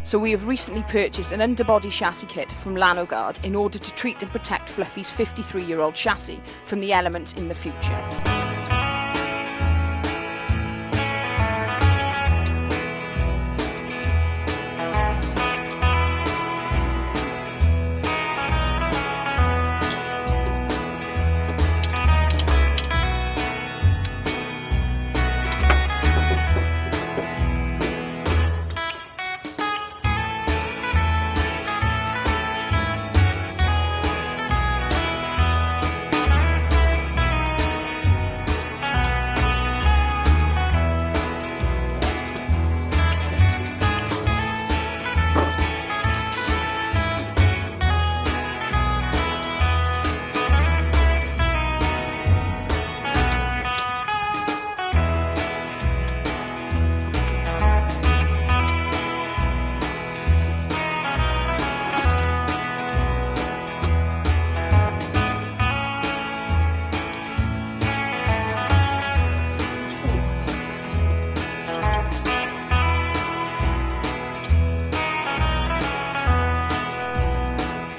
So we have recently purchased an underbody chassis kit from Lanogard in order to treat and protect Fluffy's 53-year-old chassis from the elements in the future.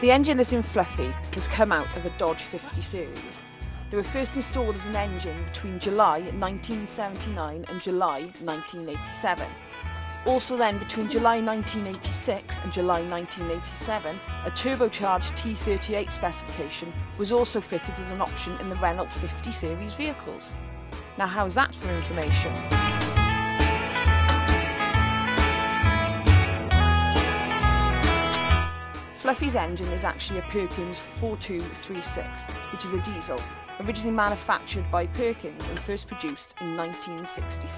The engine that's in Fluffy has come out of a Dodge 50 series. They were first installed as an engine between July 1979 and July 1987. Also then, between July 1986 and July 1987, a turbocharged T38 specification was also fitted as an option in the Renault 50 series vehicles. Now how's that for information? Fluffy's engine is actually a Perkins 4236, which is a diesel, originally manufactured by Perkins and first produced in 1964.